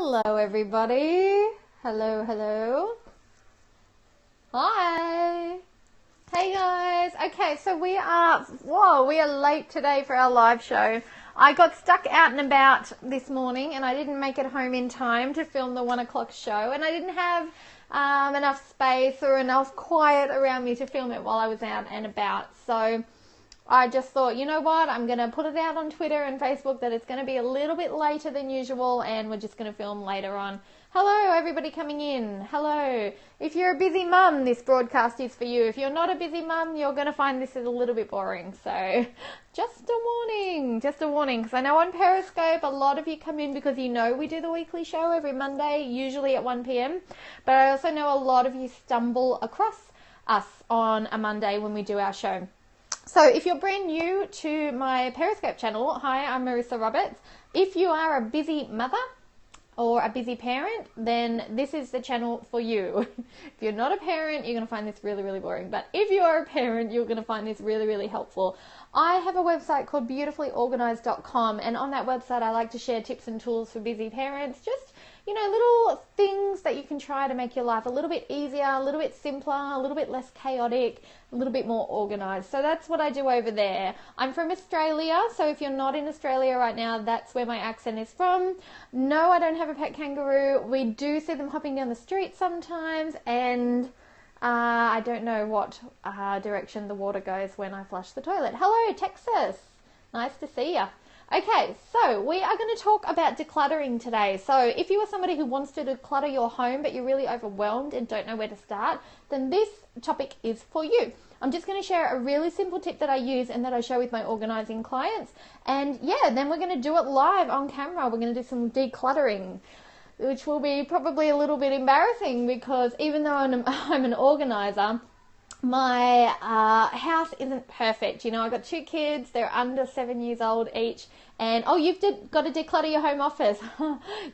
Hello everybody. Hello, hello. Hi. Hey guys. Okay, so we are late today for our live show. I got stuck out and about this morning and I didn't make it home in time to film the 1 o'clock show, and I didn't have enough space or enough quiet around me to film it while I was out and about. So I just thought, you know what, I'm going to put it out on Twitter and Facebook that it's going to be a little bit later than usual and we're just going to film later on. Hello, everybody coming in. Hello. If you're a busy mum, this broadcast is for you. If you're not a busy mum, you're going to find this is a little bit boring. So just a warning, because I know on Periscope, a lot of you come in because you know we do the weekly show every Monday, usually at 1 p.m. But I also know a lot of you stumble across us on a Monday when we do our show. So if you're brand new to my Periscope channel, hi, I'm Marissa Roberts. If you are a busy mother or a busy parent, then this is the channel for you. If you're not a parent, you're going to find this really, really boring. But if you are a parent, you're going to find this really, really helpful. I have a website called beautifulyorganised.com, and on that website I like to share tips and tools for busy parents, just little things that you can try to make your life a little bit easier, a little bit simpler, a little bit less chaotic, a little bit more organized. So that's what I do over there. I'm from Australia, so if you're not in Australia right now, that's where my accent is from. No, I don't have a pet kangaroo. We do see them hopping down the street sometimes, and I don't know what direction the water goes when I flush the toilet. Hello, Texas. Nice to see ya. Okay, so we are going to talk about decluttering today. So if you are somebody who wants to declutter your home, but you're really overwhelmed and don't know where to start, then this topic is for you. I'm just going to share a really simple tip that I use and that I show with my organizing clients. And yeah, then we're going to do it live on camera. We're going to do some decluttering, which will be probably a little bit embarrassing because even though I'm an organizer, my house isn't perfect. I've got 2 kids, they're under 7 years old each, and you've got to declutter your home office.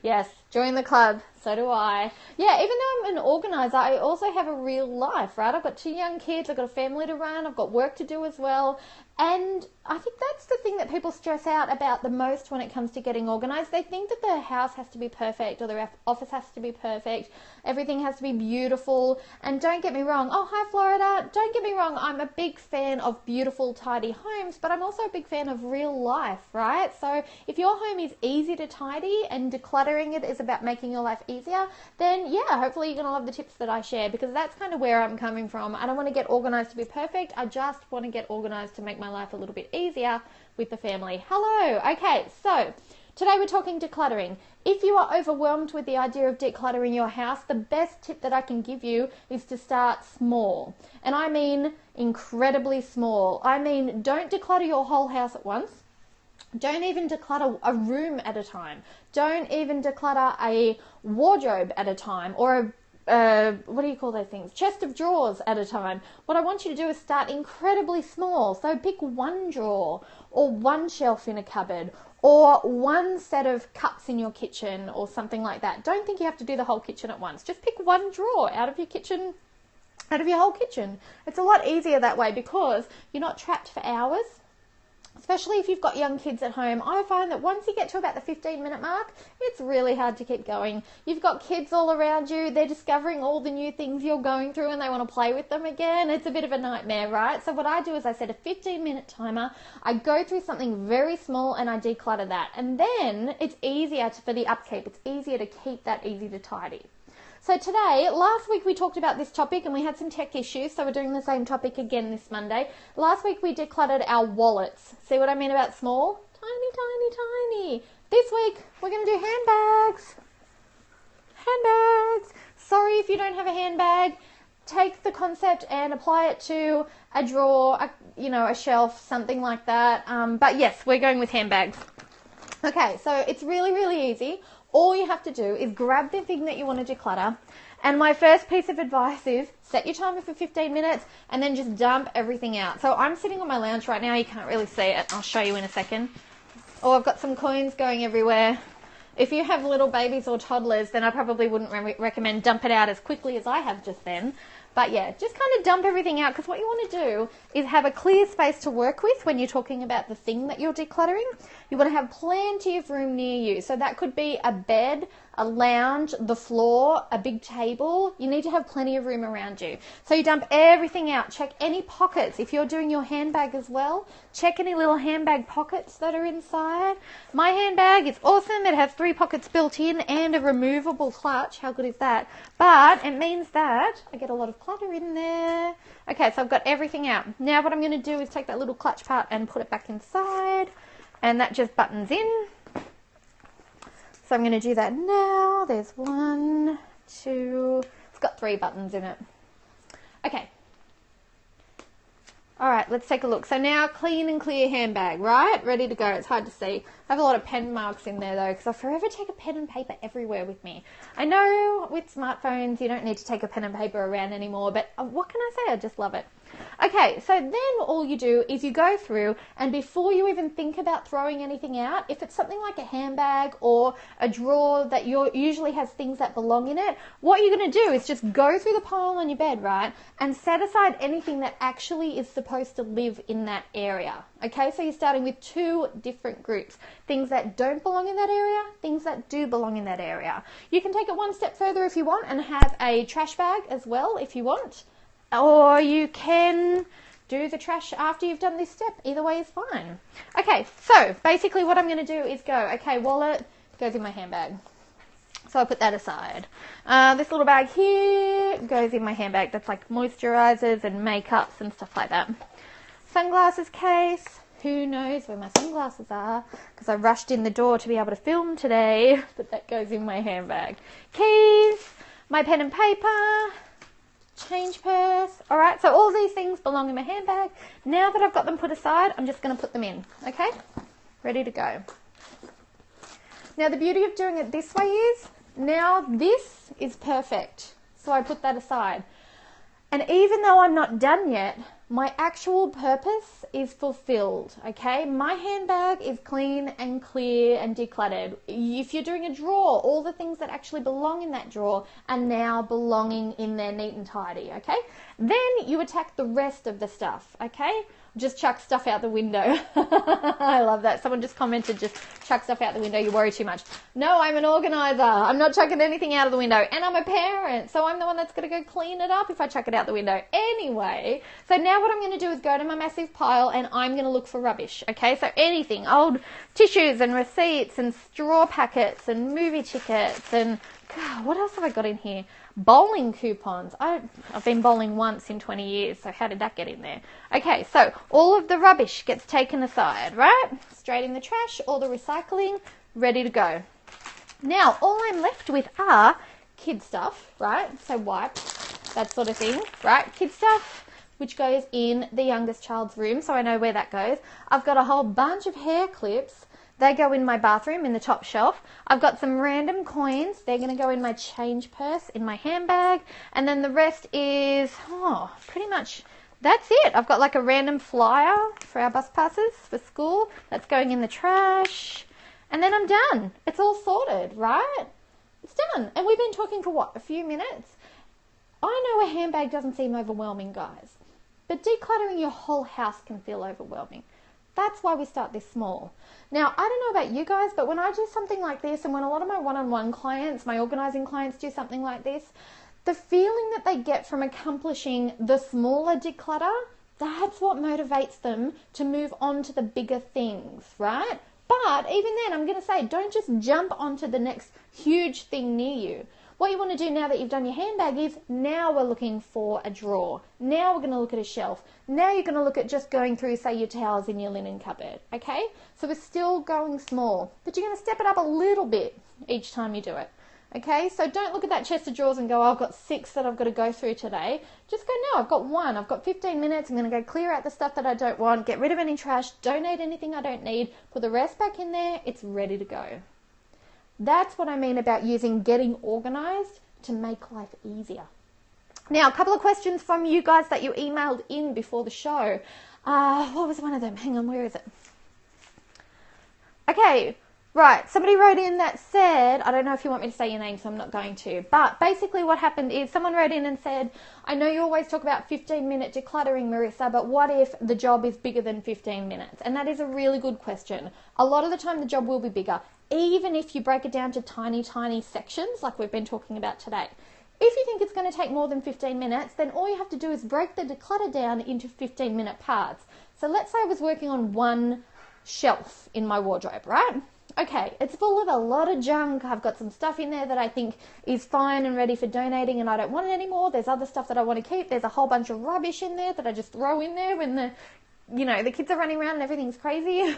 Yes, join the club. So do I. Yeah, even though I'm an organizer, I also have a real life, right? I've got 2 young kids, I've got a family to run, I've got work to do as well. And I think that's the thing that people stress out about the most when it comes to getting organized. They think that their house has to be perfect or their office has to be perfect. Everything has to be beautiful. And don't get me wrong. Oh, hi, Florida. Don't get me wrong. I'm a big fan of beautiful, tidy homes, but I'm also a big fan of real life, right? So if your home is easy to tidy and decluttering it is about making your life easier, then yeah, hopefully you're going to love the tips that I share, because that's kind of where I'm coming from. I don't want to get organized to be perfect. I just want to get organized to make my life a little bit easier with the family. Hello. Okay, so today we're talking decluttering. If you are overwhelmed with the idea of decluttering your house, the best tip that I can give you is to start small. And I mean incredibly small. I mean, don't declutter your whole house at once. Don't even declutter a room at a time. Don't even declutter a wardrobe at a time, or what do you call those things? Chest of drawers at a time. What I want you to do is start incredibly small. So pick 1 drawer or 1 shelf in a cupboard or 1 set of cups in your kitchen or something like that. Don't think you have to do the whole kitchen at once. Just pick 1 drawer out of your kitchen, out of your whole kitchen. It's a lot easier that way because you're not trapped for hours. Especially if you've got young kids at home, I find that once you get to about the 15-minute mark, it's really hard to keep going. You've got kids all around you, they're discovering all the new things you're going through and they want to play with them again. It's a bit of a nightmare, right? So what I do is I set a 15-minute timer, I go through something very small and I declutter that. And then it's easier for the upkeep, it's easier to keep that easy to tidy. So today, last week we talked about this topic and we had some tech issues, so we're doing the same topic again this Monday. Last week we decluttered our wallets. See what I mean about small? Tiny, tiny, tiny. This week we're going to do handbags. Handbags. Sorry if you don't have a handbag. Take the concept and apply it to a drawer, a shelf, something like that. But yes, we're going with handbags. Okay, so it's really, really easy. All you have to do is grab the thing that you want to declutter. And my first piece of advice is set your timer for 15 minutes and then just dump everything out. So I'm sitting on my lounge right now. You can't really see it. I'll show you in a second. Oh, I've got some coins going everywhere. If you have little babies or toddlers, then I probably wouldn't recommend dump it out as quickly as I have just then. But yeah, just kind of dump everything out, because what you want to do is have a clear space to work with when you're talking about the thing that you're decluttering. You want to have plenty of room near you. So that could be a bed, a lounge, the floor, a big table. You need to have plenty of room around you. So you dump everything out. Check any pockets. If you're doing your handbag as well, check any little handbag pockets that are inside. My handbag is awesome. It has 3 pockets built in and a removable clutch. How good is that? But it means that I get a lot of clutter in there. Okay, so I've got everything out. Now what I'm going to do is take that little clutch part and put it back inside, and that just buttons in. So I'm going to do that now. There's 1, 2, it's got 3 buttons in it. Okay. All right, let's take a look. So now clean and clear handbag, right? Ready to go. It's hard to see. I have a lot of pen marks in there though, because I forever take a pen and paper everywhere with me. I know with smartphones you don't need to take a pen and paper around anymore, but what can I say? I just love it. Okay, so then all you do is you go through, and before you even think about throwing anything out, if it's something like a handbag or a drawer that usually has things that belong in it, what you're going to do is just go through the pile on your bed, right, and set aside anything that actually is supposed to live in that area. Okay, so you're starting with 2 different groups. Things that don't belong in that area, things that do belong in that area. You can take it one step further if you want and have a trash bag as well if you want. Or you can do the trash after you've done this step. Either way is fine. Okay, so basically what I'm going to do is go, okay, wallet goes in my handbag. So I put that aside. This little bag here goes in my handbag. That's like moisturizers and makeups and stuff like that. Sunglasses case. Who knows where my sunglasses are, because I rushed in the door to be able to film today, but that goes in my handbag. Keys, my pen and paper, change purse. All right, so all these things belong in my handbag. Now that I've got them put aside, I'm just going to put them in. Okay, ready to go. Now the beauty of doing it this way is, now this is perfect. So I put that aside. And even though I'm not done yet, my actual purpose is fulfilled, okay? My handbag is clean and clear and decluttered. If you're doing a drawer, all the things that actually belong in that drawer are now belonging in there neat and tidy, okay? Then you attack the rest of the stuff, okay? Just chuck stuff out the window. I love that. Someone just commented, just chuck stuff out the window, you worry too much. No, I'm an organizer. I'm not chucking anything out of the window. And I'm a parent, so I'm the one that's going to go clean it up if I chuck it out the window. Anyway, so now what I'm going to do is go to my massive pile and I'm going to look for rubbish, okay? So anything, old tissues and receipts and straw packets and movie tickets and, God, what else have I got in here? Bowling coupons. I've been bowling once in 20 years, so how did that get in there? Okay, so all of the rubbish gets taken aside, right? Straight in the trash, all the recycling, ready to go. Now, all I'm left with are kid stuff, right? So wipes, that sort of thing, right? Kid stuff, which goes in the youngest child's room, so I know where that goes. I've got a whole bunch of hair clips. They go in my bathroom in the top shelf. I've got some random coins. They're going to go in my change purse in my handbag. And then the rest is, pretty much that's it. I've got like a random flyer for our bus passes for school. That's going in the trash. And then I'm done. It's all sorted, right? It's done. And we've been talking for what, a few minutes? I know a handbag doesn't seem overwhelming, guys. But decluttering your whole house can feel overwhelming. That's why we start this small. Now, I don't know about you guys, but when I do something like this, and when a lot of my one-on-one clients, my organizing clients do something like this, the feeling that they get from accomplishing the smaller declutter, that's what motivates them to move on to the bigger things, right? But even then, I'm going to say, don't just jump onto the next huge thing near you. What you want to do now that you've done your handbag is, now we're looking for a drawer. Now we're going to look at a shelf. Now you're going to look at just going through, say, your towels in your linen cupboard, okay? So we're still going small, but you're going to step it up a little bit each time you do it, okay? So don't look at that chest of drawers and go, oh, I've got 6 that I've got to go through today. Just go, no, I've got 1. I've got 15 minutes. I'm going to go clear out the stuff that I don't want, get rid of any trash, donate anything I don't need, put the rest back in there. It's ready to go. That's what I mean about using getting organized to make life easier. Now, a couple of questions from you guys that you emailed in before the show. What was one of them? Hang on, where is it? Okay, Right, somebody wrote in that said, I don't know if you want me to say your name, so I'm not going to, but basically what happened is someone wrote in and said, I know you always talk about 15-minute decluttering, Marissa, but what if the job is bigger than 15 minutes? And that is a really good question. A lot of the time the job will be bigger, even if you break it down to tiny, tiny sections like we've been talking about today. If you think it's going to take more than 15 minutes, then all you have to do is break the declutter down into 15-minute parts. So let's say I was working on one shelf in my wardrobe, right? Okay, it's full of a lot of junk. I've got some stuff in there that I think is fine and ready for donating and I don't want it anymore. There's other stuff that I want to keep. There's a whole bunch of rubbish in there that I just throw in there when the kids are running around and everything's crazy.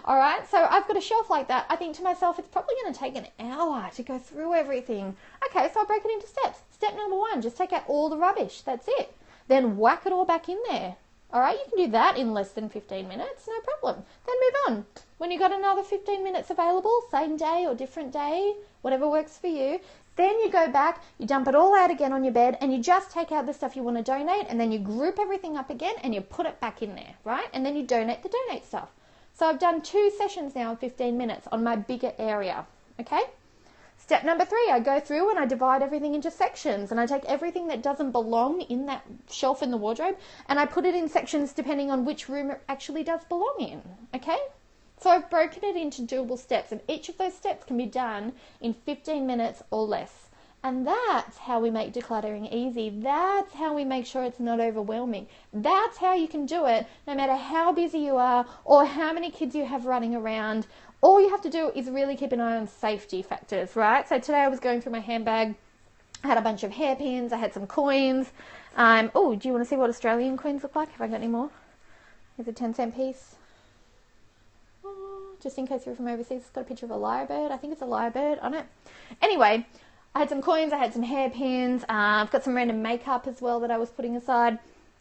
All right, so I've got a shelf like that. I think to myself, it's probably going to take an hour to go through everything. Okay, so I'll break it into steps. Step number 1, just take out all the rubbish. That's it. Then whack it all back in there. All right, you can do that in less than 15 minutes, no problem. Then move on. When you've got another 15 minutes available, same day or different day, whatever works for you, then you go back, you dump it all out again on your bed, and you just take out the stuff you want to donate, and then you group everything up again, and you put it back in there, right? And then you donate the donate stuff. So I've done 2 sessions now in 15 minutes on my bigger area, okay? Step number 3, I go through and I divide everything into sections, and I take everything that doesn't belong in that shelf in the wardrobe and I put it in sections depending on which room it actually does belong in, okay? So I've broken it into doable steps, and each of those steps can be done in 15 minutes or less. And that's how we make decluttering easy. That's how we make sure it's not overwhelming. That's how you can do it no matter how busy you are or how many kids you have running around. All you have to do is really keep an eye on safety factors, right? So today I was going through my handbag. I had a bunch of hairpins. I had some coins. Oh, do you want to see what Australian coins look like? Have I got any more? Here's a 10-cent piece. Oh, just in case you're from overseas, it's got a picture of a lyrebird. I think it's a lyrebird on it. Anyway, I had some coins. I had some hairpins. I've got some random makeup as well that I was putting aside.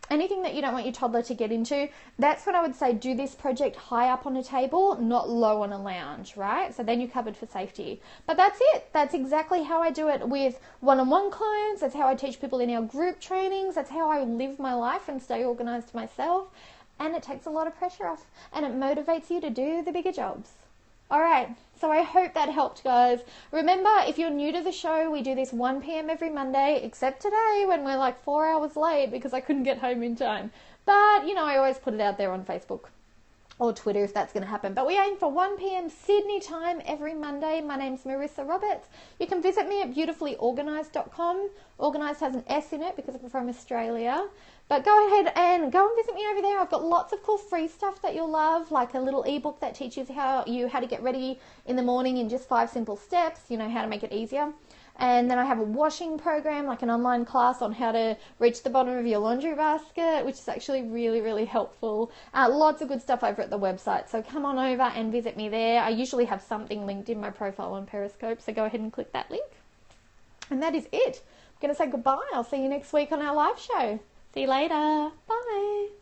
Anything that you don't want your toddler to get into, that's when I would say do this project high up on a table, not low on a lounge, right? So then you're covered for safety. But that's it. That's exactly how I do it with one-on-one clients. That's how I teach people in our group trainings. That's how I live my life and stay organized myself. And it takes a lot of pressure off and it motivates you to do the bigger jobs. All right, so I hope that helped, guys. Remember, if you're new to the show, we do this 1 p.m. every Monday, except today when we're like 4 hours late because I couldn't get home in time. But, I always put it out there on Facebook or Twitter if that's going to happen. But we aim for 1 p.m. Sydney time every Monday. My name's Marissa Roberts. You can visit me at beautifulyorganised.com. Organised has an S in it because I'm from Australia. But go ahead and go and visit me over there. I've got lots of cool free stuff that you'll love, like a little ebook that teaches how to get ready in the morning in just 5 simple steps, how to make it easier. And then I have a washing program, like an online class on how to reach the bottom of your laundry basket, which is actually really, really helpful. Lots of good stuff over at the website. So come on over and visit me there. I usually have something linked in my profile on Periscope, so go ahead and click that link. And that is it. I'm going to say goodbye. I'll see you next week on our live show. See you later. Bye.